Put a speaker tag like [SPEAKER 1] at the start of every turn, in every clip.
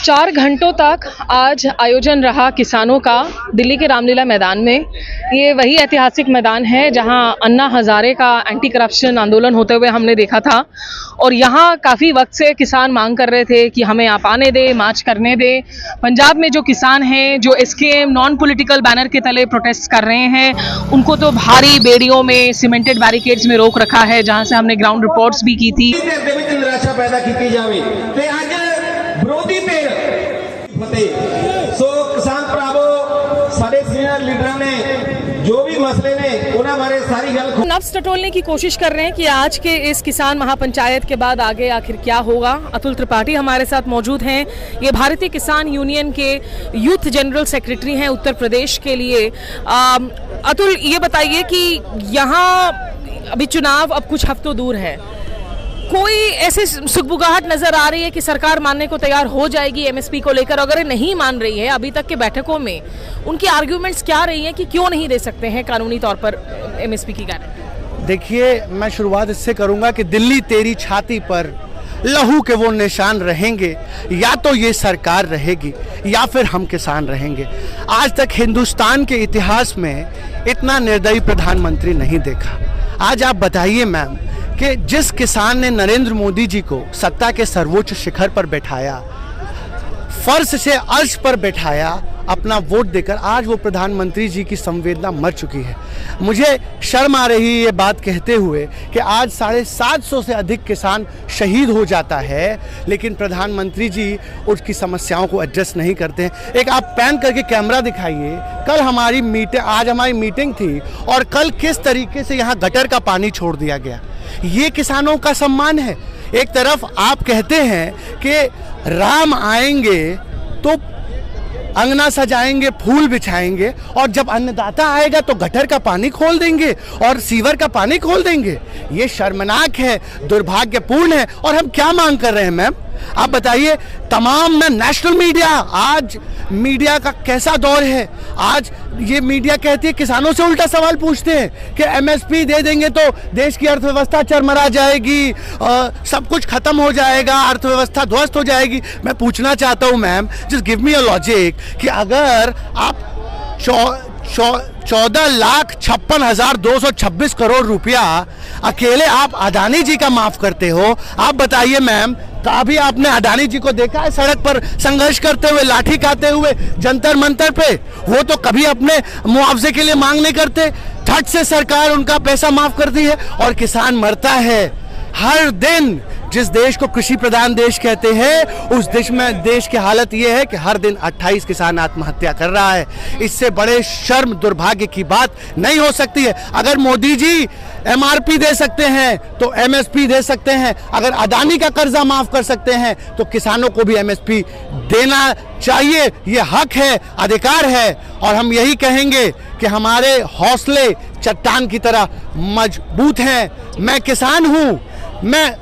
[SPEAKER 1] चार घंटों तक आज आयोजन रहा किसानों का दिल्ली के रामलीला मैदान में। ये वही ऐतिहासिक मैदान है जहां अन्ना हजारे का एंटी करप्शन आंदोलन होते हुए हमने देखा था और यहां काफ़ी वक्त से किसान मांग कर रहे थे कि हमें आप आने दे, मार्च करने दे। पंजाब में जो किसान हैं जो SKM नॉन पॉलिटिकल बैनर के तले प्रोटेस्ट कर रहे हैं, उनको तो भारी बेड़ियों में सीमेंटेड बैरिकेड्स में रोक रखा है, जहां से हमने ग्राउंड रिपोर्ट्स भी की थी।
[SPEAKER 2] निराशा पैदा की जाए विरोधी सो किसान भरावो सारे सीनियर लीडर ने जो भी मसले ने उन्हें बारे सारी गल
[SPEAKER 1] नफ्स टटोलने की कोशिश कर रहे हैं कि आज के इस किसान महापंचायत के बाद आगे आखिर क्या होगा। अतुल त्रिपाठी हमारे साथ मौजूद हैं। ये भारतीय किसान यूनियन के यूथ जनरल सेक्रेटरी हैं उत्तर प्रदेश के लिए। अतुल, ये बताइए कि यहाँ अभी चुनाव अब कुछ हफ्तों दूर है, कोई ऐसी सुगबुगाहट नजर आ रही है कि सरकार मानने को तैयार हो जाएगी MSP को लेकर? अगर नहीं मान रही है, अभी तक के बैठकों में उनकी आर्ग्यूमेंट्स क्या रही हैं कि क्यों नहीं दे सकते हैं कानूनी तौर पर MSP की गारंटी?
[SPEAKER 3] देखिए, मैं शुरुआत इससे करूंगा कि दिल्ली तेरी छाती पर लहू के वो निशान रहेंगे, या तो ये सरकार रहेगी या फिर हम किसान रहेंगे। आज तक हिंदुस्तान के इतिहास में इतना निर्दयी प्रधानमंत्री नहीं देखा। आज आप बताइए मैम कि जिस किसान ने नरेंद्र मोदी जी को सत्ता के सर्वोच्च शिखर पर बैठाया, फर्श से अर्श पर बैठाया, अपना वोट देकर, आज वो प्रधानमंत्री जी की संवेदना मर चुकी है। मुझे शर्म आ रही है ये बात कहते हुए कि आज 750 से अधिक किसान शहीद हो जाता है, लेकिन प्रधानमंत्री जी उसकी समस्याओं को एड्रेस नहीं करते हैं। एक आप पैन करके कैमरा दिखाइए, कल हमारी मीटिंग, आज हमारी मीटिंग थी और कल किस तरीके से यहाँ गटर का पानी छोड़ दिया गया। ये किसानों का सम्मान है। एक तरफ आप कहते हैं कि राम आएंगे तो अंगना सजाएंगे, फूल बिछाएंगे, और जब अन्नदाता आएगा तो गटर का पानी खोल देंगे और सीवर का पानी खोल देंगे। ये शर्मनाक है, दुर्भाग्यपूर्ण है। और हम क्या मांग कर रहे हैं मैम, आप बताइए? तमाम में नेशनल मीडिया, आज मीडिया का कैसा दौर है। आज ये मीडिया कहती है, किसानों से उल्टा सवाल पूछते हैं कि MSP दे देंगे तो देश की अर्थव्यवस्था चरमरा जाएगी, सब कुछ खत्म हो जाएगा, अर्थव्यवस्था ध्वस्त हो जाएगी। मैं पूछना चाहता हूँ ma'am, just give me a logic कि अगर आप 14,56,226 करोड़ रुपया अकेले आप अडानी जी का माफ करते हो, आप बताइए मैम, कभी आपने अडानी जी को देखा है सड़क पर संघर्ष करते हुए, लाठी खाते हुए जंतर मंतर पे? वो तो कभी अपने मुआवजे के लिए मांग नहीं करते, झट से सरकार उनका पैसा माफ करती है और किसान मरता है हर दिन। जिस देश को कृषि प्रधान देश कहते हैं, उस देश की हालत ये है कि हर दिन 28 किसान आत्महत्या कर रहा है। इससे बड़े शर्म दुर्भाग्य की बात नहीं हो सकती है। अगर मोदी जी MRP दे सकते हैं तो MSP दे सकते हैं, अगर अडानी का कर्जा माफ कर सकते हैं तो किसानों को भी MSP देना चाहिए। ये हक है, अधिकार है, और हम यही कहेंगे कि हमारे हौसले चट्टान की तरह मजबूत हैं। मैं किसान हूँ, मैं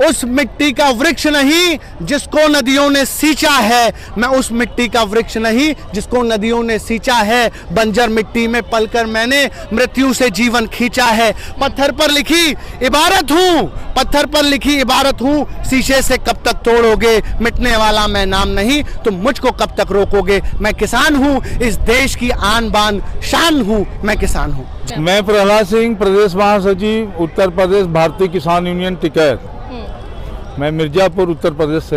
[SPEAKER 3] उस मिट्टी का वृक्ष नहीं जिसको नदियों ने सींचा है, मैं उस मिट्टी का वृक्ष नहीं जिसको नदियों ने सींचा है। बंजर मिट्टी में पलकर मैंने मृत्यु से जीवन खींचा है। पत्थर पर लिखी इबारत हूँ, पत्थर पर लिखी इबारत हूँ, शीशे से कब तक तोड़ोगे, मिटने वाला मैं नाम नहीं, तुम मुझको कब तक रोकोगे। मैं किसान हूँ, इस देश की आन बान शान हूँ, मैं किसान हूँ।
[SPEAKER 4] मैं प्रहलाद सिंह, प्रदेश महासचिव, उत्तर प्रदेश भारतीय किसान यूनियन टिकैत। मैं मिर्जापुर उत्तर प्रदेश से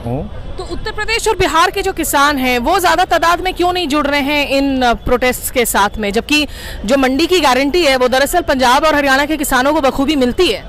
[SPEAKER 4] हूँ।
[SPEAKER 1] तो उत्तर प्रदेश और बिहार के जो किसान हैं वो ज्यादा तादाद में क्यों नहीं जुड़ रहे हैं इन प्रोटेस्ट के साथ में, जबकि जो मंडी की गारंटी है वो दरअसल पंजाब और हरियाणा के किसानों को बखूबी मिलती है?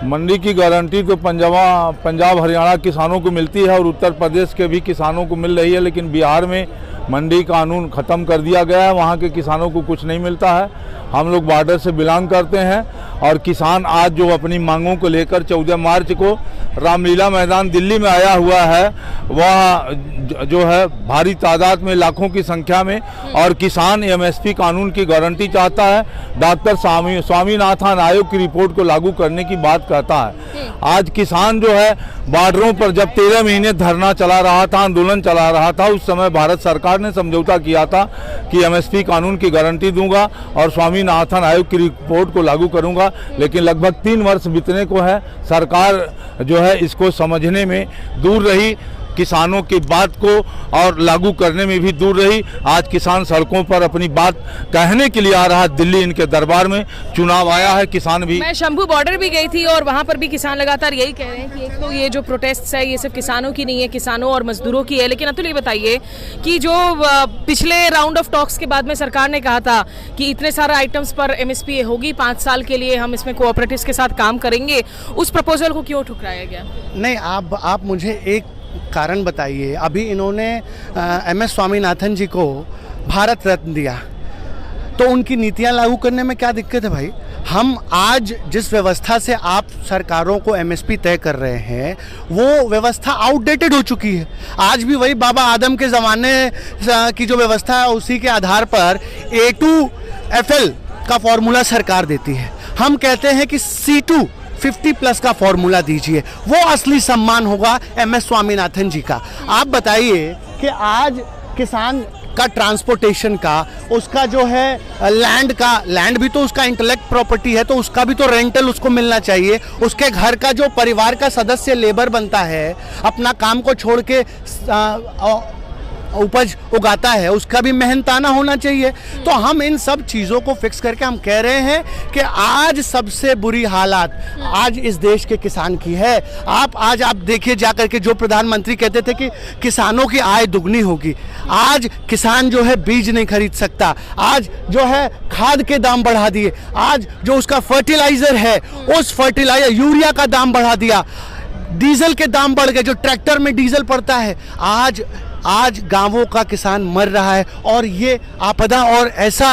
[SPEAKER 4] मंडी की गारंटी तो पंजाब हरियाणा किसानों को मिलती है और उत्तर प्रदेश के भी किसानों को मिल रही है, लेकिन बिहार में मंडी कानून ख़त्म कर दिया गया है, वहाँ के किसानों को कुछ नहीं मिलता है। हम लोग बॉर्डर से बिलोंग करते हैं और किसान आज जो अपनी मांगों को लेकर 14 मार्च को रामलीला मैदान दिल्ली में आया हुआ है, वह जो है भारी तादाद में, लाखों की संख्या में, और किसान एमएसपी कानून की गारंटी चाहता है, डॉक्टर स्वामीनाथन आयोग की रिपोर्ट को लागू करने की बात कहता है। आज किसान जो है बॉर्डरों पर जब 13 महीने धरना चला रहा था, आंदोलन चला रहा था, उस समय भारत सरकार ने समझौता किया था कि एमएसपी कानून की गारंटी दूंगा और स्वामीनाथन आयोग की रिपोर्ट को लागू करूंगा, लेकिन लगभग 3 वर्ष बीतने को है, सरकार जो है इसको समझने में दूर रही, किसानों की बात को और लागू करने में भी दूर रही। आज किसान सड़कों पर अपनी बात कहने के लिए आ रहा है, दिल्ली इनके दरबार में चुनाव आया है, किसान भी।
[SPEAKER 1] मैं शंभू बॉर्डर भी गई थी और वहाँ पर भी किसान लगातार यही कह रहे हैं कि एक तो ये जो प्रोटेस्ट है ये सिर्फ किसानों की नहीं है, किसानों और मजदूरों की है। लेकिन अतुल ये बताइए कि जो पिछले राउंड ऑफ टॉक्स के बाद में सरकार ने कहा था कि इतने सारे आइटम्स पर एमएसपी होगी, 5 साल के लिए हम इसमें कोऑपरेटिव्स के साथ काम करेंगे, उस प्रपोजल को क्यों ठुकराया गया?
[SPEAKER 3] नहीं, आप मुझे एक कारण बताइए। अभी इन्होंने एमएस स्वामीनाथन जी को भारत रत्न दिया, तो उनकी नीतियां लागू करने में क्या दिक्कत है भाई? हम आज जिस व्यवस्था से आप सरकारों को एमएसपी तय कर रहे हैं वो व्यवस्था आउटडेटेड हो चुकी है। आज भी वही बाबा आदम के ज़माने की जो व्यवस्था है उसी के आधार पर A2FL का फॉर्मूला सरकार देती है। हम कहते हैं कि C2 50+ का फॉर्मूला दीजिए, वो असली सम्मान होगा एमएस स्वामीनाथन जी का। आप बताइए कि आज किसान का ट्रांसपोर्टेशन का, उसका जो है लैंड भी तो उसका इंटेलेक्ट प्रॉपर्टी है, तो उसका भी तो रेंटल उसको मिलना चाहिए। उसके घर का जो परिवार का सदस्य लेबर बनता है, अपना काम को छोड़ के उपज उगाता है, उसका भी मेहनताना होना चाहिए। तो हम इन सब चीज़ों को फिक्स करके हम कह रहे हैं कि आज सबसे बुरी हालात आज इस देश के किसान की है। आप देखिए जाकर के, जो प्रधानमंत्री कहते थे कि किसानों की आय दुगनी होगी, आज किसान जो है बीज नहीं खरीद सकता, आज जो है खाद के दाम बढ़ा दिए, आज जो उसका फर्टिलाइजर है उस फर्टिलाइजर यूरिया का दाम बढ़ा दिया, डीजल के दाम बढ़ गए, जो ट्रैक्टर में डीजल पड़ता है, आज गांवों का किसान मर रहा है। और ये आपदा और ऐसा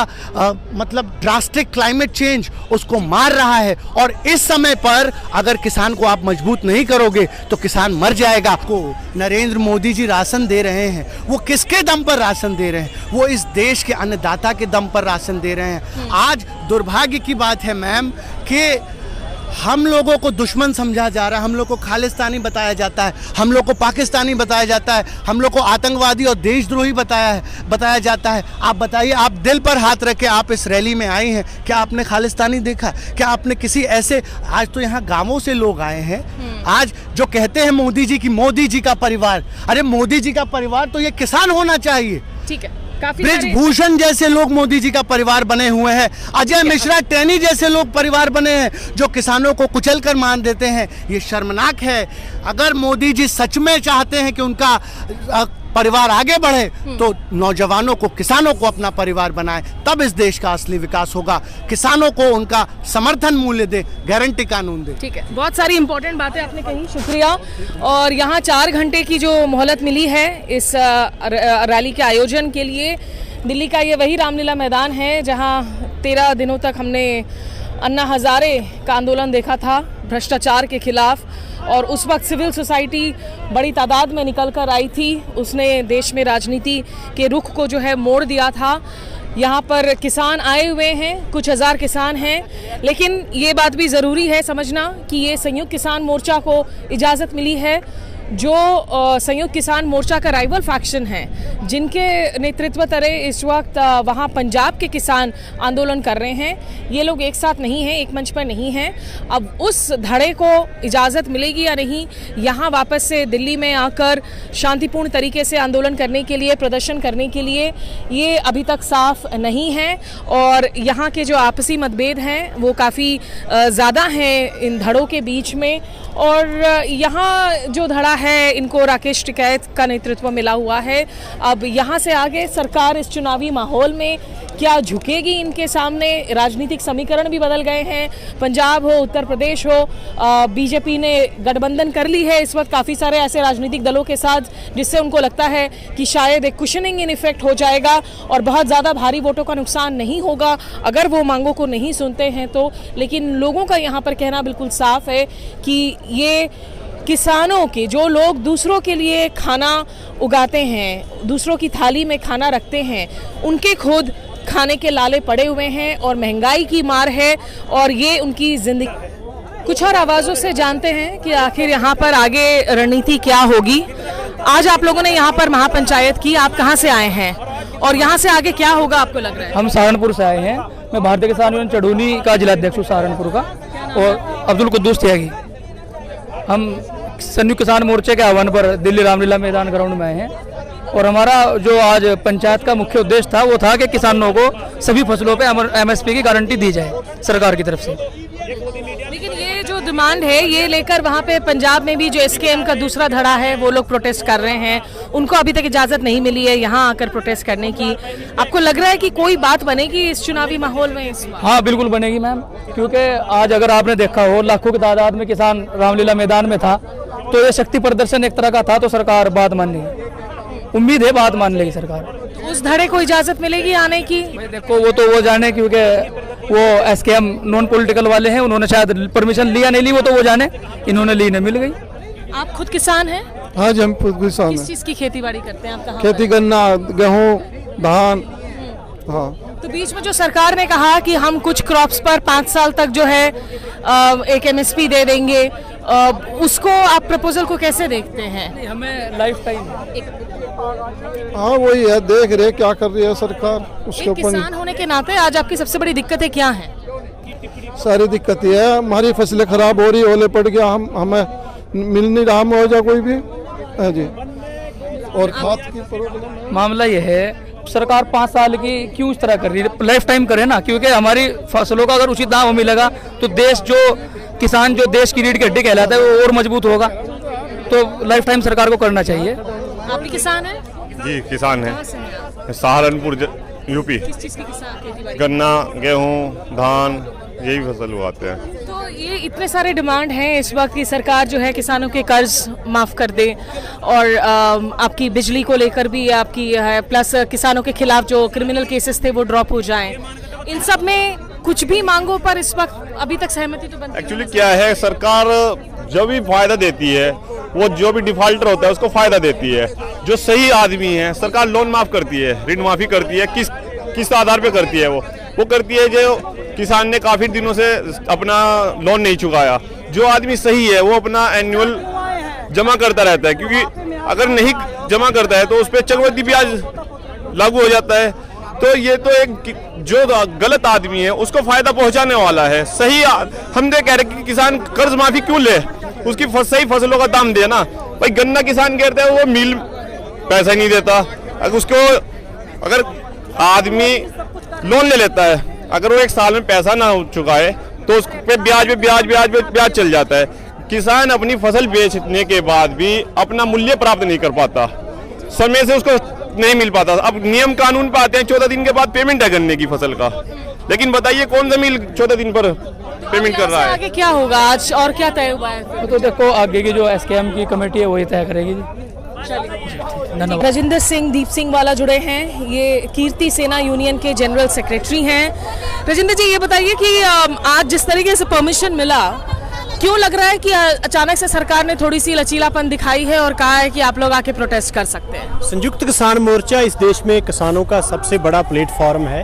[SPEAKER 3] मतलब ड्रास्टिक क्लाइमेट चेंज उसको मार रहा है। और इस समय पर अगर किसान को आप मजबूत नहीं करोगे तो किसान मर जाएगा। को नरेंद्र मोदी जी राशन दे रहे हैं, वो किसके दम पर राशन दे रहे हैं? वो इस देश के अन्नदाता के दम पर राशन दे रहे हैं। आज दुर्भाग्य की बात है मैम कि हम लोगों को दुश्मन समझा जा रहा है, हम लोग को खालिस्तानी बताया जाता है, हम लोग को पाकिस्तानी बताया जाता है, हम लोग को आतंकवादी और देशद्रोही बताया जाता है। आप बताइए, आप दिल पर हाथ रख के आप इस रैली में आई हैं, क्या आपने खालिस्तानी देखा? क्या आपने किसी ऐसे, आज तो यहाँ गाँवों से लोग आए हैं, आज जो कहते हैं मोदी जी का परिवार, अरे मोदी जी का परिवार तो ये किसान होना चाहिए।
[SPEAKER 1] ठीक है,
[SPEAKER 3] ब्रिजभूषण जैसे लोग मोदी जी का परिवार बने हुए हैं, अजय मिश्रा टेनी जैसे लोग परिवार बने हैं जो किसानों को कुचल कर मान देते हैं। ये शर्मनाक है। अगर मोदी जी सच में चाहते हैं कि उनका परिवार आगे बढ़े तो नौजवानों को, किसानों को अपना परिवार बनाए, तब इस देश का असली विकास होगा। किसानों को उनका समर्थन मूल्य दे, गारंटी कानून दे।
[SPEAKER 1] ठीक है, बहुत सारी इंपॉर्टेंट बातें आपने कही, शुक्रिया। और यहाँ 4 घंटे की जो मोहलत मिली है इस रैली के आयोजन के लिए, दिल्ली का ये वही रामलीला मैदान है जहाँ 13 दिनों तक हमने अन्ना हजारे का आंदोलन देखा था भ्रष्टाचार के खिलाफ। और उस वक्त सिविल सोसाइटी बड़ी तादाद में निकल कर आई थी, उसने देश में राजनीति के रुख को जो है मोड़ दिया था। यहाँ पर किसान आए हुए हैं, कुछ हज़ार किसान हैं, लेकिन ये बात भी ज़रूरी है समझना कि ये संयुक्त किसान मोर्चा को इजाज़त मिली है। जो संयुक्त किसान मोर्चा का राइवल फैक्शन है, जिनके नेतृत्व तले इस वक्त वहाँ पंजाब के किसान आंदोलन कर रहे हैं, ये लोग एक साथ नहीं हैं, एक मंच पर नहीं हैं। अब उस धड़े को इजाज़त मिलेगी या नहीं, यहाँ वापस से दिल्ली में आकर शांतिपूर्ण तरीके से आंदोलन करने के लिए, प्रदर्शन करने के लिए, ये अभी तक साफ नहीं है। और यहाँ के जो आपसी मतभेद हैं वो काफ़ी ज़्यादा हैं इन धड़ों के बीच में। और यहाँ जो धड़ा है, इनको राकेश टिकैत का नेतृत्व मिला हुआ है। अब यहाँ से आगे सरकार इस चुनावी माहौल में क्या झुकेगी इनके सामने? राजनीतिक समीकरण भी बदल गए हैं। पंजाब हो, उत्तर प्रदेश हो, बीजेपी ने गठबंधन कर ली है इस वक्त काफ़ी सारे ऐसे राजनीतिक दलों के साथ, जिससे उनको लगता है कि शायद एक कुशनिंग इन इफेक्ट हो जाएगा और बहुत ज़्यादा भारी वोटों का नुकसान नहीं होगा अगर वो मांगों को नहीं सुनते हैं तो। लेकिन लोगों का यहाँ पर कहना बिल्कुल साफ है कि ये किसानों के, जो लोग दूसरों के लिए खाना उगाते हैं, दूसरों की थाली में खाना रखते हैं, उनके खुद खाने के लाले पड़े हुए हैं और महंगाई की मार है और ये उनकी जिंदगी। कुछ और आवाज़ों से जानते हैं कि आखिर यहाँ पर आगे रणनीति क्या होगी। आज आप लोगों ने यहाँ पर महापंचायत की, आप कहाँ से आए हैं और यहाँ से आगे क्या होगा आपको लग रहा है?
[SPEAKER 5] हम सहारनपुर से आए हैं। मैं भारतीय किसान यूनियन चढ़ूनी का जिलाध्यक्ष हूँ सहारनपुर का, और अब्दुल कुद्दूस त्यागी। हम संयुक्त किसान मोर्चे के आह्वान पर दिल्ली रामलीला मैदान ग्राउंड में आए हैं और हमारा जो आज पंचायत का मुख्य उद्देश्य था वो था कि किसानों को सभी फसलों पे MSP की गारंटी दी जाए सरकार की तरफ से।
[SPEAKER 1] लेकिन ये जो डिमांड है ये लेकर वहाँ पे पंजाब में भी जो SKM का दूसरा धड़ा है वो लोग प्रोटेस्ट कर रहे हैं, उनको अभी तक इजाज़त नहीं मिली है यहाँ आकर प्रोटेस्ट करने की। आपको लग रहा है कि कोई बात बनेगी इस चुनावी माहौल में इस बार?
[SPEAKER 5] हाँ बिल्कुल बनेगी मैम, क्योंकि आज अगर आपने देखा हो लाखों की तादाद में किसान रामलीला मैदान में था, तो ये शक्ति प्रदर्शन एक तरह का था, तो सरकार बात मान लेगी। उम्मीद है बात मान लेगी सरकार।
[SPEAKER 1] उस धड़े को इजाज़त मिलेगी आने की?
[SPEAKER 5] देखो वो जाने, क्योंकि वो SKM नॉन पॉलिटिकल वाले हैं, उन्होंने शायद परमिशन लिया नहीं ली, वो तो वो जाने, इन्होंने ली नहीं, मिल गई।
[SPEAKER 1] आप खुद किसान हैं?
[SPEAKER 6] हाँ जी, हम खुद किसान हैं।
[SPEAKER 1] किस चीज़ की खेती बाड़ी करते हैं आप? कहाँ
[SPEAKER 6] खेती, गन्ना, गेहूँ, धान। हाँ,
[SPEAKER 1] तो बीच में जो सरकार ने कहा कि हम कुछ क्रॉप्स पर 5 साल तक जो है एक MSP दे देंगे, उसको आप प्रपोजल को कैसे देखते हैं?
[SPEAKER 5] हमें लाइफ टाइम।
[SPEAKER 6] हाँ वही है, देख रहे क्या कर रही है सरकार उसके
[SPEAKER 1] एक किसान
[SPEAKER 6] ऊपर।
[SPEAKER 1] होने के नाते आज आपकी सबसे बड़ी दिक्कतें क्या हैं?
[SPEAKER 6] सारी दिक्कत ये है, हमारी फसलें खराब हो रही, ओले पड़ गया, हमें मिल नहीं रहा मुआवजा कोई भी है जी। और खाद की प्रॉब्लम।
[SPEAKER 5] मामला ये है, सरकार 5 साल की क्यों इस तरह कर रही है? लाइफ टाइम करे ना, क्योंकि हमारी फसलों का अगर उचित दाम मिलेगा तो देश, जो किसान जो देश की रीढ़ की हड्डी कहलाता है, वो और मजबूत होगा। तो लाइफ टाइम सरकार को करना चाहिए।
[SPEAKER 1] आप भी किसान हैं?
[SPEAKER 7] जी किसान
[SPEAKER 1] कहाँ से हैं आप?
[SPEAKER 7] है, सहारनपुर यूपी।
[SPEAKER 1] किस चीज़ की किसान खेती बाड़ी?
[SPEAKER 7] गन्ना, गेहूँ, धान, यही फसल उगाते हैं।
[SPEAKER 1] तो ये इतने सारे डिमांड हैं इस वक्त की सरकार जो है किसानों के कर्ज माफ़ कर दे और आपकी बिजली को लेकर भी आपकी है, प्लस किसानों के खिलाफ जो क्रिमिनल केसेस थे वो ड्रॉप हो जाएं। इन सब में कुछ भी मांगों पर इस वक्त अभी तक सहमति तो बनती
[SPEAKER 7] एक्चुअली क्या है, सरकार जो भी फायदा देती है, वो जो भी डिफॉल्टर होता है उसको फायदा देती है। जो सही आदमी है, सरकार लोन माफ करती है, ऋण माफी करती है। किस आधार पे करती है? वो करती है जो किसान ने काफी दिनों से अपना लोन नहीं चुकाया। जो आदमी सही है वो अपना एनुअल जमा करता रहता है, क्योंकि अगर नहीं जमा करता है तो उस पर चक्रवृद्धि ब्याज लागू हो जाता है। तो ये तो एक जो गलत आदमी है उसको फायदा पहुंचाने वाला है। सही हम दे कह रहे कि किसान कर्ज माफी क्यों ले, उसकी सही फसलों का दाम दे ना भाई। गन्ना किसान कहता है वो मिल पैसा नहीं देता, अगर उसको अगर आदमी लोन ले लेता है, अगर वो 1 साल में पैसा ना चुकाए तो उस पे ब्याज चल जाता है। किसान अपनी फसल बेचने के बाद भी अपना मूल्य प्राप्त नहीं कर पाता, समय से उसको नहीं मिल पाता। अब नियम कानून पे आते हैं, 14 दिन के बाद पेमेंट है गन्ने की फसल का, लेकिन बताइए कौन सा मिल 14 दिन पर पेमेंट कर रहा है?
[SPEAKER 1] आगे क्या होगा आज और क्या तय हुआ है?
[SPEAKER 5] तो देखो आगे की जो SKM की कमेटी है वही तय करेगी। धन्यवाद।
[SPEAKER 1] राजेंद्र सिंह दीप सिंह वाला जुड़े हैं, ये कीर्ति सेना यूनियन के जनरल सेक्रेटरी हैं। राजेंद्र जी ये बताइए कि आज जिस तरीके से परमिशन मिला, क्यों लग रहा है कि अचानक से सरकार ने थोड़ी सी लचीलापन दिखाई है और कहा है कि आप लोग आके प्रोटेस्ट कर सकते हैं?
[SPEAKER 8] संयुक्त किसान मोर्चा इस देश में किसानों का सबसे बड़ा प्लेटफॉर्म है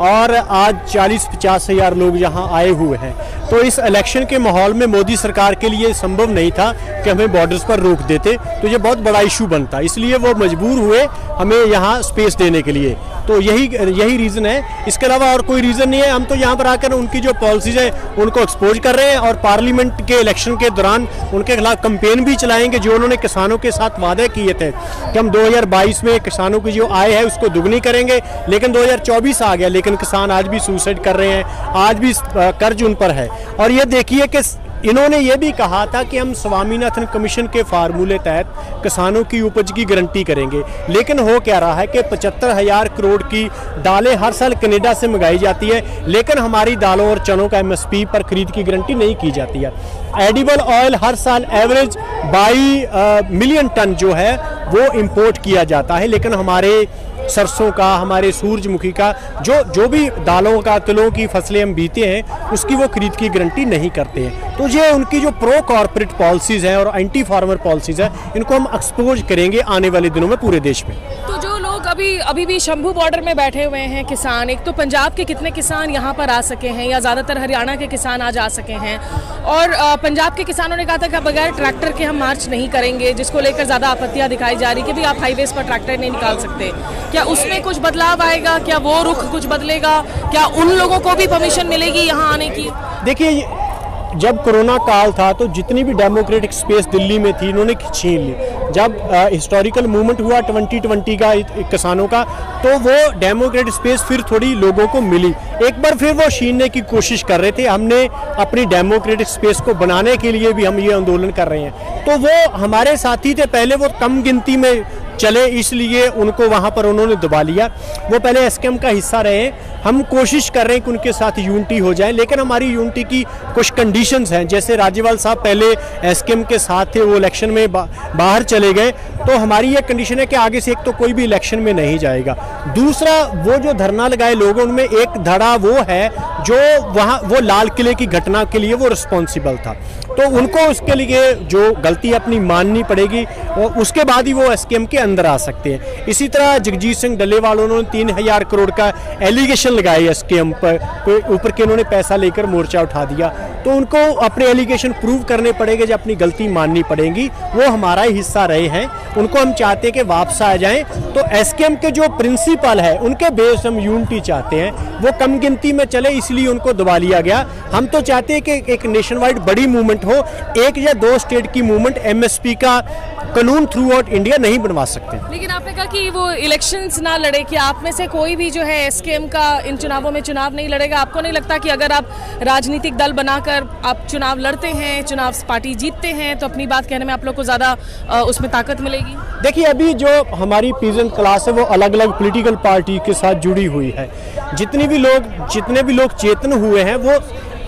[SPEAKER 8] और आज 40-50 हज़ार लोग यहाँ आए हुए हैं। तो इस इलेक्शन के माहौल में मोदी सरकार के लिए संभव नहीं था कि हमें बॉर्डर्स पर रोक देते, तो ये बहुत बड़ा इशू बनता, इसलिए वो मजबूर हुए हमें यहाँ स्पेस देने के लिए। तो यही रीज़न है, इसके अलावा और कोई रीज़न नहीं है। हम तो यहाँ पर आकर उनकी जो पॉलिसीज हैं उनको एक्सपोज कर रहे हैं और पार्लियामेंट के इलेक्शन के दौरान उनके खिलाफ कैंपेन भी चलाएंगे। जो उन्होंने किसानों के साथ वादे किए थे कि हम 2022 में किसानों की जो आय है उसको दुगनी करेंगे, लेकिन 2024 आ गया, लेकिन किसान आज भी सुसाइड कर रहे हैं, आज भी कर्ज उन पर है। और ये देखिए कि इन्होंने ये भी कहा था कि हम स्वामीनाथन कमीशन के फार्मूले तहत किसानों की उपज की गारंटी करेंगे, लेकिन हो क्या रहा है कि 75,000 करोड़ की दालें हर साल कनाडा से मंगाई जाती है, लेकिन हमारी दालों और चनों का MSP पर खरीद की गारंटी नहीं की जाती है। एडिबल ऑयल हर साल एवरेज 22 मिलियन टन जो है वो इंपोर्ट किया जाता है, लेकिन हमारे सरसों का, हमारे सूरजमुखी का जो भी दालों का, तिलों की फसलें हम बीते हैं उसकी वो खरीद की गारंटी नहीं करते हैं। तो ये उनकी जो प्रो कॉर्पोरेट पॉलिसीज़ हैं और एंटी फार्मर पॉलिसीज़ हैं, इनको हम एक्सपोज करेंगे आने वाले दिनों में पूरे देश में।
[SPEAKER 1] तो जो लोग अभी भी शंभू बॉर्डर में बैठे हुए हैं किसान, एक तो पंजाब के कितने किसान यहाँ पर आ सके हैं या ज़्यादातर हरियाणा के किसान आज आ सके हैं, और पंजाब के किसानों ने कहा था कि बगैर ट्रैक्टर के हम मार्च नहीं करेंगे, जिसको लेकर ज़्यादा आपत्तियाँ दिखाई जा रही कि भी आप हाईवेज पर ट्रैक्टर नहीं निकाल सकते। क्या उसमें कुछ बदलाव आएगा? क्या वो रुख कुछ बदलेगा? क्या उन लोगों को भी परमिशन मिलेगी यहाँ आने की?
[SPEAKER 8] देखिए, जब कोरोना काल था तो जितनी भी डेमोक्रेटिक स्पेस दिल्ली में थी इन्होंने छीन ली। जब हिस्टोरिकल मूवमेंट हुआ 2020 का किसानों का, तो वो डेमोक्रेटिक स्पेस फिर थोड़ी लोगों को मिली। एक बार फिर वो छीनने की कोशिश कर रहे थे। हमने अपनी डेमोक्रेटिक स्पेस को बनाने के लिए भी हम ये आंदोलन कर रहे हैं। तो वो हमारे साथी थे, पहले वो कम गिनती में चले, इसलिए उनको वहाँ पर उन्होंने दबा लिया। वो पहले एसकेएम का हिस्सा रहे। हम कोशिश कर रहे हैं कि उनके साथ यूनिटी हो जाए, लेकिन हमारी यूनिटी की कुछ कंडीशंस हैं। जैसे राजेवाल साहब पहले एसकेएम के साथ थे, वो इलेक्शन में बाहर चले गए, तो हमारी ये कंडीशन है कि आगे से एक तो कोई भी इलेक्शन में नहीं जाएगा। दूसरा, वो जो धरना लगाए लोगों, उनमें एक धड़ा वो है जो वहाँ वो लाल किले की घटना के लिए वो रिस्पॉन्सिबल था, तो उनको उसके लिए जो गलती अपनी माननी पड़ेगी और उसके बाद ही वो एसकेएम के अंदर आ सकते हैं। इसी तरह जगजीत सिंह डल्लेवाल, उन्होंने 3,000 करोड़ का एलिगेशन लगाए एसकेएम पर ऊपर के, उन्होंने पैसा लेकर मोर्चा उठा दिया, तो उनको अपने एलिगेशन प्रूव करने पड़ेंगे, जब अपनी गलती माननी पड़ेगी। वो हमारा ही हिस्सा रहे हैं, उनको हम चाहते हैं कि वापस आ जाएं। तो एसकेएम के जो प्रिंसिपल है उनके बेस हम यूनिटी चाहते हैं, वो कम गिनती में चले, इसलिए उनको दबा लिया गया। हम तो चाहते हैं कि एक नेशन वाइड बड़ी मूवमेंट हो। एक या दो स्टेट की मूवमेंट एमएसपी का कानून थ्रू आउट इंडिया नहीं बनवा सकते।
[SPEAKER 1] लेकिन आपने कहा कि वो इलेक्शंस ना लड़े, कि आप में से कोई भी जो है एसकेएम का इन चुनावों में चुनाव नहीं लड़ेगा? आपको नहीं लगता कि अगर आप राजनीतिक दल बनाकर आप चुनाव लड़ते हैं, चुनाव पार्टी जीतते हैं, तो अपनी बात कहने में आप लोग को ज़्यादा उसमें ताकत मिलेगी?
[SPEAKER 8] देखिए, अभी जो हमारी पीजेंट क्लास है वो अलग अलग पॉलिटिकल पार्टी के साथ जुड़ी हुई है। जितने भी लोग चेतन हुए हैं वो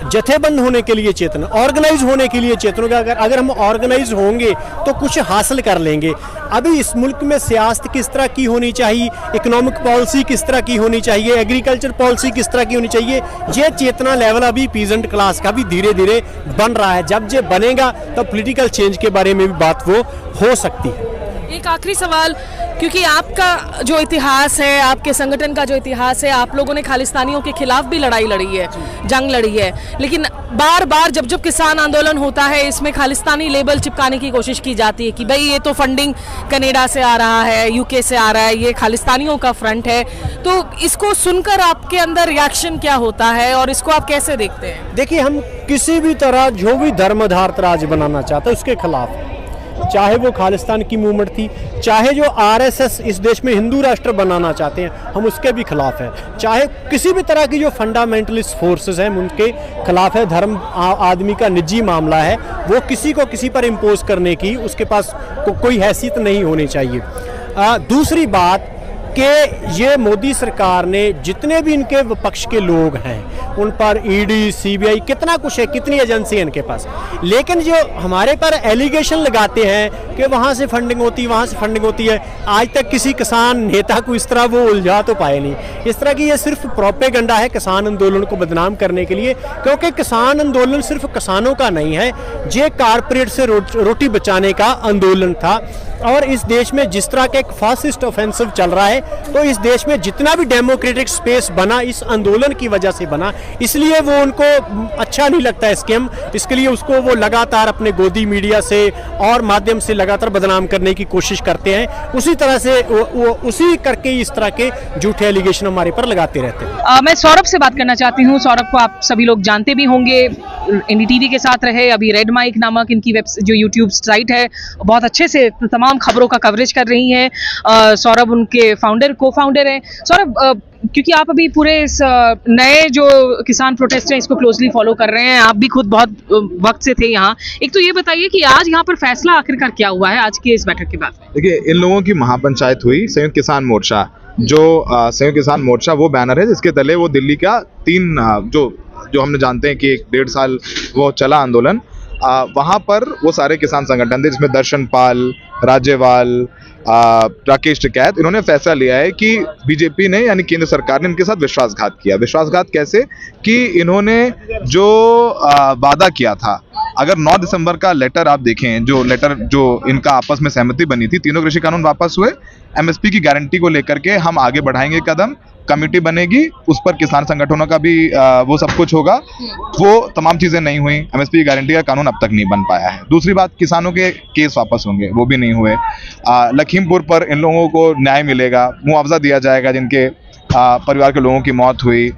[SPEAKER 8] जथेबंद होने के लिए चेतन, ऑर्गेनाइज होने के लिए चेतन। अगर हम ऑर्गेनाइज होंगे तो कुछ हासिल कर लेंगे। अभी इस मुल्क में सियासत किस तरह की होनी चाहिए, इकोनॉमिक पॉलिसी किस तरह की होनी चाहिए, एग्रीकल्चर पॉलिसी किस तरह की होनी चाहिए, ये चेतना लेवल अभी पीजेंट क्लास का भी धीरे धीरे बन रहा है। जब ये बनेगा तब पॉलिटिकल चेंज के बारे में भी बात वो हो सकती है।
[SPEAKER 1] एक आखिरी सवाल, क्योंकि आपका जो इतिहास है, आपके संगठन का जो इतिहास है, आप लोगों ने खालिस्तानियों के खिलाफ भी लड़ाई लड़ी है, जंग लड़ी है, लेकिन बार बार जब किसान आंदोलन होता है इसमें खालिस्तानी लेबल चिपकाने की कोशिश की जाती है कि भाई ये तो फंडिंग कनाडा से आ रहा है, यूके से आ रहा है, ये खालिस्तानियों का फ्रंट है। तो इसको सुनकर आपके अंदर रिएक्शन क्या होता है और इसको आप कैसे देखते हैं?
[SPEAKER 8] देखिए, हम किसी भी तरह जो भी धर्म आधारित राज्य बनाना चाहता है उसके खिलाफ है। चाहे वो खालिस्तान की मूवमेंट थी, चाहे जो आरएसएस इस देश में हिंदू राष्ट्र बनाना चाहते हैं, हम उसके भी खिलाफ हैं। चाहे किसी भी तरह की जो फंडामेंटलिस्ट फोर्सेस हैं उनके खिलाफ है। धर्म आदमी का निजी मामला है, वो किसी को किसी पर इम्पोज करने की उसके पास कोई हैसियत नहीं होनी चाहिए। दूसरी बात कि ये मोदी सरकार ने जितने भी इनके विपक्ष के लोग हैं उन पर ईडी, सीबीआई, कितना कुछ है, कितनी एजेंसी है इनके पास, लेकिन जो हमारे पर एलिगेशन लगाते हैं कि वहाँ से फंडिंग होती है, वहाँ से फंडिंग होती है, आज तक किसी किसान नेता को इस तरह वो उलझा तो पाए नहीं। इस तरह की ये सिर्फ प्रोपेगेंडा है किसान आंदोलन को बदनाम करने के लिए, क्योंकि किसान आंदोलन सिर्फ किसानों का नहीं है, ये कारपोरेट से रोटी बचाने का आंदोलन था। और इस देश में जिस तरह का एक फासिस्ट ऑफेंसिव चल रहा है, तो इस देश में जितना भी डेमोक्रेटिक स्पेस बना इस आंदोलन की वजह से बना, इसलिए वो उनको अच्छा नहीं लगता है स्कैम, इसके लिए उसको वो लगातार अपने गोदी मीडिया से और माध्यम से लगातार बदनाम करने की कोशिश करते हैं। उसी तरह से वो उसी करके इस तरह के झूठे एलिगेशन हमारे पर लगाते रहते हैं।
[SPEAKER 1] मैं सौरभ से बात करना चाहती हूँ। सौरभ को आप सभी लोग जानते भी होंगे, एनडीटीवी के साथ रहे, अभी रेड माइक नामक इनकी जो यूट्यूब साइट है बहुत अच्छे से तमाम खबरों का कवरेज कर रही हैं। सौरभ उनके को फाउंडर हैं। सौरभ, क्योंकि आप अभी पूरे इस नए जो किसान प्रोटेस्ट हैं इसको क्लोजली फॉलो कर रहे हैं, आप भी खुद बहुत वक्त से थे यहाँ, एक तो ये बताइए कि आज यहाँ पर फैसला आखिरकार क्या हुआ है आज की इस बैठक के बाद? देखिए,
[SPEAKER 9] इन लोगों की महापंचायत हुई, संयुक्त किसान मोर्चा, जो संयुक्त किसान मोर्चा वो बैनर है जिसके तले वो दिल्ली का 3 जो हमने जानते हैं कि 1.5 साल वो चला आंदोलन, वहाँ पर वो सारे किसान संगठन थे जिसमें दर्शन पाल, राज्यपाल, राकेश टिकैत, इन्होंने फैसला लिया है कि बीजेपी ने यानी केंद्र सरकार ने इनके साथ विश्वासघात किया। विश्वासघात कैसे कि इन्होंने जो वादा किया था, अगर 9 दिसंबर का लेटर आप देखें, जो लेटर जो इनका आपस में सहमति बनी थी, तीनों कृषि कानून वापस हुए, एमएसपी की गारंटी को लेकर के हम आगे बढ़ाएंगे कदम, कमेटी बनेगी, उस पर किसान संगठनों का भी वो सब कुछ होगा, वो तमाम चीजें नहीं हुई। एमएसपी की गारंटी का कानून अब तक नहीं बन पाया है। दूसरी बात, किसानों के केस वापस होंगे, वो भी नहीं हुए। लखीमपुर पर इन लोगों को न्याय मिलेगा, मुआवजा दिया जाएगा जिनके परिवार के लोगों की मौत हुई।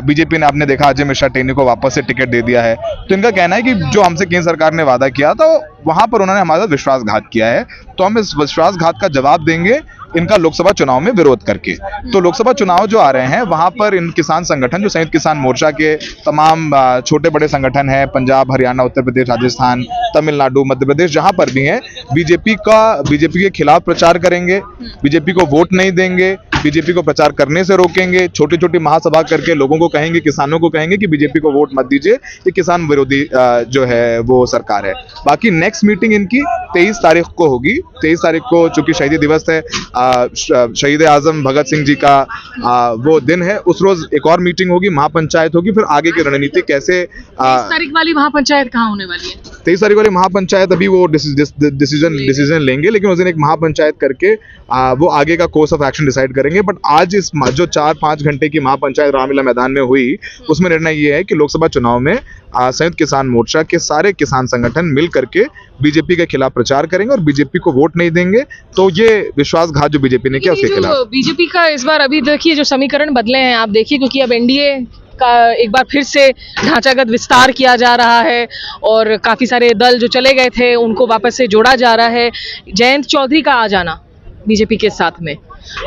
[SPEAKER 9] बीजेपी ने, आपने देखा, अजय मिश्रा टेनी को वापस से टिकट दे दिया है। तो इनका कहना है कि जो हमसे केंद्र सरकार ने वादा किया था वहां पर उन्होंने हमारे साथ विश्वासघात किया है, तो हम इस विश्वासघात का जवाब देंगे इनका लोकसभा चुनाव में विरोध करके। तो लोकसभा चुनाव जो आ रहे हैं वहां पर इन किसान संगठन, जो संयुक्त किसान मोर्चा के तमाम छोटे बड़े संगठन हैं, पंजाब, हरियाणा, उत्तर प्रदेश, राजस्थान, तमिलनाडु, मध्य प्रदेश, जहां पर भी हैं, बीजेपी के खिलाफ प्रचार करेंगे, बीजेपी को वोट नहीं देंगे, बीजेपी को प्रचार करने से रोकेंगे, छोटी छोटी महासभा करके लोगों को कहेंगे, किसानों को कहेंगे कि बीजेपी को वोट मत दीजिए, ये किसान विरोधी जो है वो सरकार है। बाकी नेक्स्ट मीटिंग इनकी 23 तारीख को होगी। 23 तारीख को चूंकि शहीदी दिवस है, शहीद आजम भगत सिंह जी का वो दिन है, उस रोज एक और मीटिंग होगी, महापंचायत होगी, फिर आगे की रणनीति कैसे।
[SPEAKER 1] 23 तारीख वाली महापंचायत कहाँ होने वाली है?
[SPEAKER 9] 23 तारीख वाली महापंचायत अभी वो डिसीजन लेंगे, लेकिन उस दिन एक महापंचायत करके वो आगे का कोर्स ऑफ एक्शन डिसाइड करेंगे। बट आज इस जो 4-5 घंटे की महापंचायत रामलीला मैदान में हुई, उसमें निर्णय ये है कि लोकसभा चुनाव में संयुक्त किसान मोर्चा के सारे किसान संगठन मिल करके बीजेपी के खिलाफ प्रचार करेंगे और बीजेपी को वोट नहीं देंगे। तो ये विश्वासघात जो बीजेपी ने किया उसके खिलाफ
[SPEAKER 1] बीजेपी का इस बार अभी देखिए जो समीकरण बदले हैं, आप देखिए, क्योंकि अब एनडीए का एक बार फिर से ढांचागत विस्तार किया जा रहा है और काफी सारे दल जो चले गए थे उनको वापस से जोड़ा जा रहा है। जयंत चौधरी का आ जाना बीजेपी के साथ में,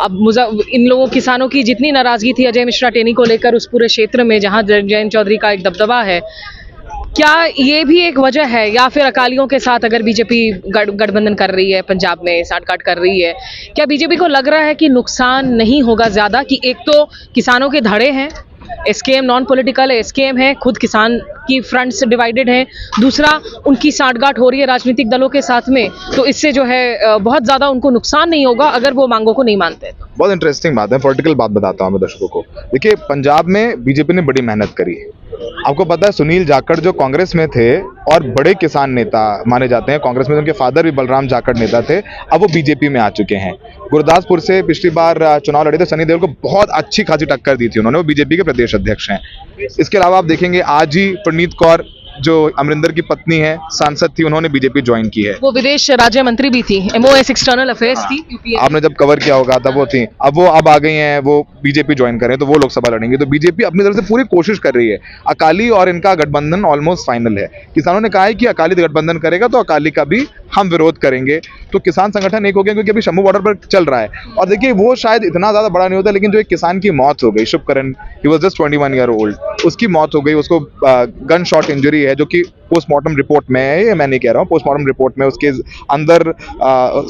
[SPEAKER 1] अब इन लोगों किसानों की जितनी नाराजगी थी अजय मिश्रा टेनी को लेकर उस पूरे क्षेत्र में जहां जयंत चौधरी का एक दबदबा है, क्या ये भी एक वजह है, या फिर अकालियों के साथ अगर बीजेपी गठबंधन कर रही है, पंजाब में साठगांठ कर रही है, क्या बीजेपी को लग रहा है कि नुकसान नहीं होगा ज्यादा? कि एक तो किसानों के धड़े हैं, एसकेएम नॉन पॉलिटिकल एसकेएम है, खुद किसान की फ्रंट से डिवाइडेड है, दूसरा उनकी साठगांठ हो रही है राजनीतिक दलों के साथ में, तो इससे जो है बहुत ज्यादा उनको नुकसान नहीं होगा अगर वो मांगों को नहीं मानते।
[SPEAKER 9] बहुत इंटरेस्टिंग बात है, पॉलिटिकल बात बताता हूँ मैं दर्शकों को। देखिए, पंजाब में बीजेपी ने बड़ी मेहनत करी है। आपको पता है, सुनील जाखड़ जो कांग्रेस में थे और बड़े किसान नेता माने जाते हैं, कांग्रेस में उनके फादर भी बलराम जाखड़ नेता थे, अब वो बीजेपी में आ चुके हैं। गुरदासपुर से पिछली बार चुनाव लड़े थे, सनी देओल को बहुत अच्छी खासी टक्कर दी थी उन्होंने, वो बीजेपी के प्रदेश अध्यक्ष हैं। इसके अलावा आप देखेंगे आज ही प्रणीत कौर जो अमरिंदर की पत्नी है, सांसद थी, उन्होंने बीजेपी ज्वाइन की है।
[SPEAKER 1] वो विदेश राज्य मंत्री भी थी, MOS एक्सटर्नल अफेयर्स थी,
[SPEAKER 9] आपने जब कवर किया होगा तब वो थी, अब वो आ गई हैं, वो बीजेपी ज्वाइन करें तो वो लोकसभा लड़ेंगे। तो बीजेपी अपनी तरफ से पूरी कोशिश कर रही है। अकाली और इनका गठबंधन ऑलमोस्ट फाइनल है। किसानों ने कहा है कि अकाली गठबंधन करेगा तो अकाली का भी हम विरोध करेंगे। तो किसान संगठन एक हो गया, क्योंकि अभी शंभू बॉर्डर पर चल रहा है। और देखिए, वो शायद इतना ज्यादा बड़ा नहीं होता, लेकिन जो एक किसान की मौत हो गई, Shubhkaran, he was just 21 year old, उसकी मौत हो गई, उसको गन शॉट इंजरी है, जो कि पोस्टमार्टम रिपोर्ट में है, ये मैं नहीं कह रहा हूँ, पोस्टमार्टम रिपोर्ट में उसके अंदर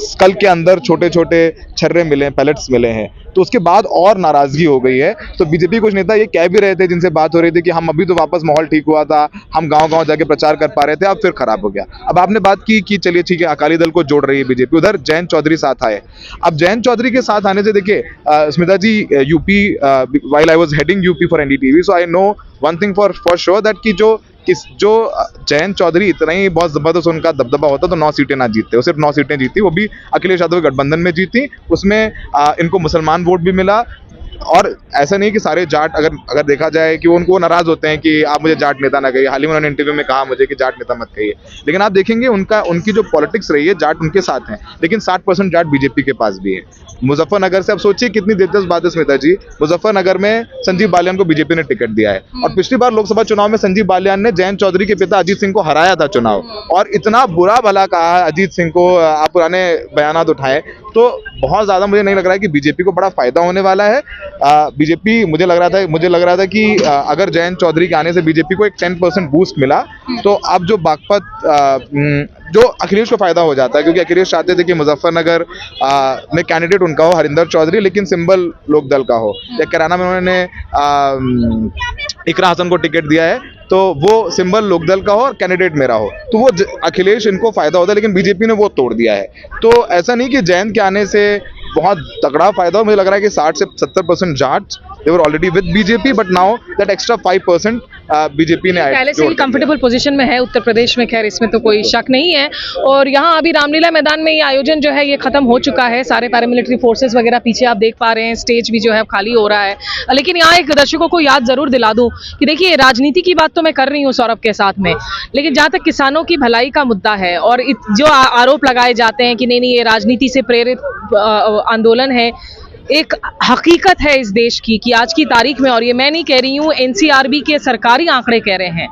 [SPEAKER 9] स्कल के अंदर छोटे छोटे छर्रे मिले, पैलेट्स मिले हैं। तो उसके बाद और नाराजगी हो गई है। तो बीजेपी कुछ नेता ये कह भी रहे थे, जिनसे बात हो रही थी, कि हम अभी तो वापस माहौल ठीक हुआ था, हम गांव-गांव जाके प्रचार कर पा रहे थे, अब फिर खराब हो गया। अब आपने बात की कि चलिए ठीक है, अकाली दल को जोड़ रही है बीजेपी, उधर जयंत चौधरी साथ आए। अब जयंत चौधरी के साथ आने से देखिए, Smita ji, UP, while I was heading UP for NDTV, so I know one thing for sure that कि जो जयंत चौधरी इतना ही बहुत जबरदस्त उनका दबदबा होता तो 9 सीटें ना जीतते। वो सिर्फ 9 सीटें जीती, वो भी अखिलेश यादव के गठबंधन में जीती। उसमें इनको मुसलमान वोट भी मिला। और ऐसा नहीं कि सारे जाट, अगर देखा जाए कि वो उनको नाराज होते हैं कि आप मुझे जाट नेता ना कहिए। हाल ही में उन्होंने इंटरव्यू में कहा मुझे कि जाट नेता मत कहिए। लेकिन आप देखेंगे उनकी जो पॉलिटिक्स रही है, जाट उनके साथ हैं, लेकिन 60% जाट बीजेपी के पास भी है। मुजफ्फरनगर से, अब सोचिए कितनी दिलचस्प बात है स्मिता जी, मुजफ्फरनगर में संजीव बालियान को बीजेपी ने टिकट दिया है। और पिछली बार लोकसभा चुनाव में संजीव बालियान ने जयंत चौधरी के पिता अजीत सिंह को हराया था चुनाव, और इतना बुरा भला कहा अजीत सिंह को, आप पुराने बयानात उठाए। तो बहुत ज्यादा मुझे नहीं लग रहा है कि बीजेपी को बड़ा फायदा होने वाला है। बीजेपी मुझे लग रहा था कि अगर जयंत चौधरी के आने से बीजेपी को एक 10% बूस्ट मिला तो अब जो बागपत जो अखिलेश को फायदा हो जाता है, क्योंकि अखिलेश चाहते थे कि मुजफ्फरनगर में कैंडिडेट उनका हो हरिंदर चौधरी, लेकिन सिंबल लोकदल का हो। या कैराना में उन्होंने इकरा हसन को टिकट दिया है तो वो सिंबल लोकदल का हो और कैंडिडेट मेरा हो, तो वो अखिलेश इनको फायदा होता है, लेकिन बीजेपी ने वो तोड़ दिया है। तो ऐसा नहीं कि जयंत के आने से बहुत तगड़ा फायदा हो, मुझे लग रहा है कि 60 से 70% Jat they were already with BJP, but now that extra 5% BJP ने
[SPEAKER 1] पहले से ही कंफर्टेबल पोजीशन में है उत्तर प्रदेश में, खैर इसमें तो कोई शक नहीं है। और यहाँ अभी रामलीला मैदान में ये आयोजन जो है ये खत्म हो चुका है, सारे पैरामिलिट्री फोर्सेस वगैरह पीछे आप देख पा रहे हैं, स्टेज भी जो है खाली हो रहा है। लेकिन यहाँ एक दर्शकों को याद जरूर दिला दूं कि देखिए राजनीति की बात तो मैं कर रही हूँ सौरभ के साथ में, लेकिन जहाँ तक किसानों की भलाई का मुद्दा है और जो आरोप लगाए जाते हैं कि नहीं ये राजनीति से प्रेरित आंदोलन है, एक हकीकत है इस देश की कि आज की तारीख में, और ये मैं नहीं कह रही हूँ, एनसीआरबी के सरकारी आंकड़े कह रहे हैं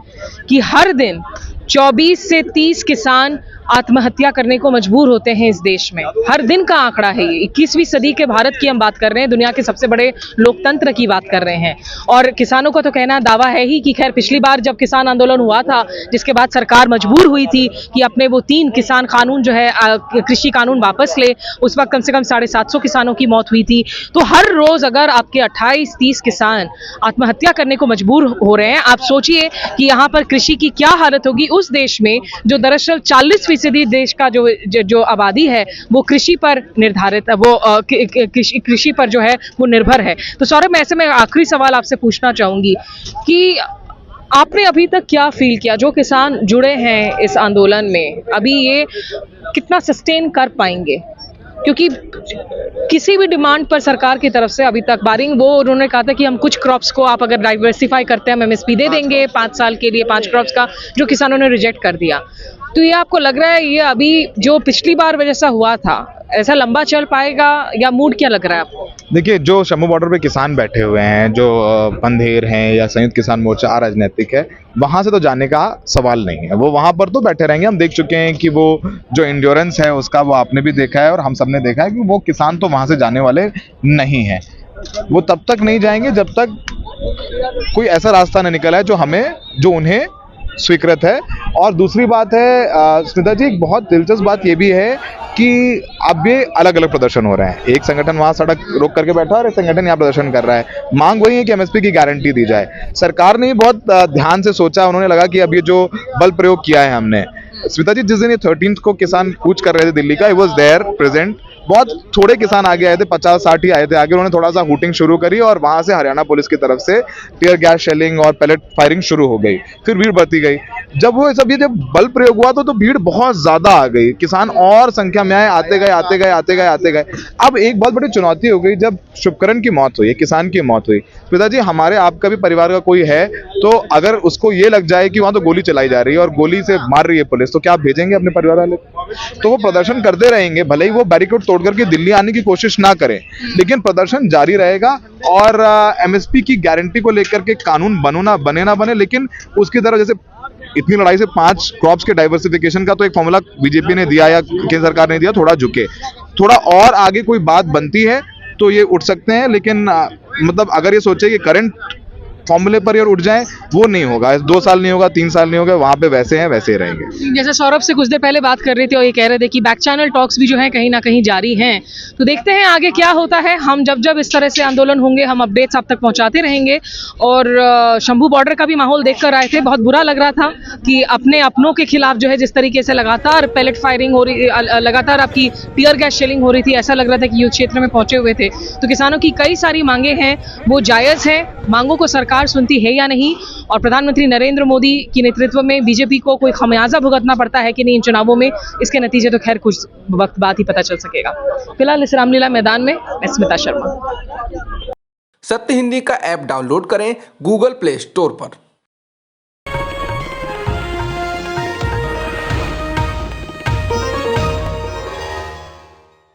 [SPEAKER 1] कि हर दिन 24 से 30 किसान आत्महत्या करने को मजबूर होते हैं इस देश में। हर दिन का आंकड़ा है ये। 21वीं सदी के भारत की हम बात कर रहे हैं, दुनिया के सबसे बड़े लोकतंत्र की बात कर रहे हैं। और किसानों का तो कहना दावा है ही कि खैर पिछली बार जब किसान आंदोलन हुआ था, जिसके बाद सरकार मजबूर हुई थी कि अपने वो 3 किसान कानून जो है कृषि कानून वापस ले, उस वक्त कम से कम 750 किसानों की मौत हुई थी। तो हर रोज अगर आपके 28-30 किसान आत्महत्या करने को मजबूर हो रहे हैं, आप सोचिए कि यहाँ पर कृषि की क्या हालत होगी उस देश में जो दरअसल 40% देश का जो आबादी है वो कृषि पर निर्धारित है, वो कृषि पर जो है वो निर्भर है। तो सौरभ, मैं ऐसे में आखिरी सवाल आपसे पूछना चाहूंगी कि आपने अभी तक क्या फील किया, जो किसान जुड़े हैं इस आंदोलन में, अभी ये कितना सस्टेन कर पाएंगे? क्योंकि किसी भी डिमांड पर सरकार की तरफ से अभी तक बारिंग वो उन्होंने कहा था कि हम कुछ क्रॉप्स को आप अगर डाइवर्सिफाई करते हैं हम एमएसपी दे देंगे 5 साल के लिए 5 क्रॉप्स का, जो किसानों ने रिजेक्ट कर दिया। तो ये आपको लग रहा है ये अभी जो पिछली बार जैसा हुआ था ऐसा लंबा चल पाएगा या मूड क्या लग रहा है आपको?
[SPEAKER 9] देखिए, जो शंभू बॉर्डर पे किसान बैठे हुए हैं, जो पंधेर हैं या संयुक्त किसान मोर्चा अराजनैतिक है, वहां से तो जाने का सवाल नहीं है, वो वहां पर तो बैठे रहेंगे। हम देख चुके हैं कि वो जो इंड्योरेंस है उसका वो आपने भी देखा है और हम सब ने देखा है कि वो किसान तो वहां से जाने वाले नहीं है। वो तब तक नहीं जाएंगे जब तक कोई ऐसा रास्ता न निकला है जो उन्हें स्वीकृत है। और दूसरी बात है स्मिता जी, एक बहुत दिलचस्प बात ये भी है कि अब ये अलग अलग प्रदर्शन हो रहे हैं। एक संगठन वहां सड़क रोक करके बैठा और एक संगठन यहाँ प्रदर्शन कर रहा है। मांग वही है कि एमएसपी की गारंटी दी जाए। सरकार ने बहुत ध्यान से सोचा, उन्होंने लगा कि अब ये जो बल प्रयोग किया है हमने, स्मिता जी जिस दिन ये 13 को किसान कूच कर रहे थे दिल्ली का, ही वाज देयर प्रेजेंट। बहुत थोड़े किसान आगे आए थे, 50-60 ही आए थे आगे। उन्होंने थोड़ा सा हुटिंग शुरू करी और वहां से हरियाणा पुलिस की तरफ से टीयर गैस शेलिंग और पैलेट फायरिंग शुरू हो गई। फिर भीड़ बढ़ती गई। जब बल प्रयोग हुआ तो भीड़ बहुत ज्यादा आ गई। किसान और संख्या में आए, आते गए। अब एक बहुत बड़ी चुनौती हो गई जब शुभकरण की मौत हुई, किसान की मौत हुई। पिताजी, हमारे आपका भी परिवार का कोई है तो अगर उसको ये लग जाए कि वहां तो गोली चलाई जा रही है और गोली से मार रही है पुलिस, तो क्या आप भेजेंगे अपने परिवार वाले? तो वो प्रदर्शन करते रहेंगे, भले ही वो बैरिकेड तोड़ करके दिल्ली आने की कोशिश ना करें, लेकिन प्रदर्शन जारी रहेगा। और एमएसपी की गारंटी को लेकर के कानून बने ना बने, लेकिन उसकी तरह जैसे इतनी लड़ाई से 5 क्रॉप्स के डाइवर्सिफिकेशन का तो एक फॉर्मूला बीजेपी ने दिया या केंद्र सरकार ने दिया, थोड़ा झुके, थोड़ा और आगे कोई बात बनती है तो ये उठ सकते हैं। लेकिन मतलब अगर ये सोचे कि करंट फॉर्मूले पर यार उठ जाए, वो नहीं होगा। 2 साल नहीं होगा, 3 साल नहीं होगा, वहां पे वैसे हैं वैसे ही रहेंगे।
[SPEAKER 1] जैसे सौरभ से कुछ देर पहले बात कर रहे थे और ये कह रहे थे कि बैक चैनल टॉक्स भी जो है कहीं ना कहीं जारी हैं, तो देखते हैं आगे क्या होता है। हम जब इस तरह से आंदोलन होंगे हम अपडेट्स आप तक पहुंचाते रहेंगे। और शंभू बॉर्डर का भी माहौल देख कर आए थे, बहुत बुरा लग रहा था कि अपने अपनों के खिलाफ जो है जिस तरीके से लगातार पैलेट फायरिंग हो रही, लगातार आपकी टीयर गैस शेलिंग हो रही थी, ऐसा लग रहा था कि युद्ध क्षेत्र में पहुंचे हुए थे। तो किसानों की कई सारी मांगे हैं, वो जायज है, मांगों को सरकार सुनती है या नहीं, और प्रधानमंत्री नरेंद्र मोदी के नेतृत्व में बीजेपी को कोई खमियाजा भुगतना पड़ता है कि नहीं इन चुनावों में, इसके नतीजे तो खैर कुछ वक्त बाद ही पता चल सकेगा। फिलहाल इस रामलीला मैदान में मैं स्मिता शर्मा।
[SPEAKER 10] सत्य हिंदी का ऐप डाउनलोड करें गूगल प्ले स्टोर पर।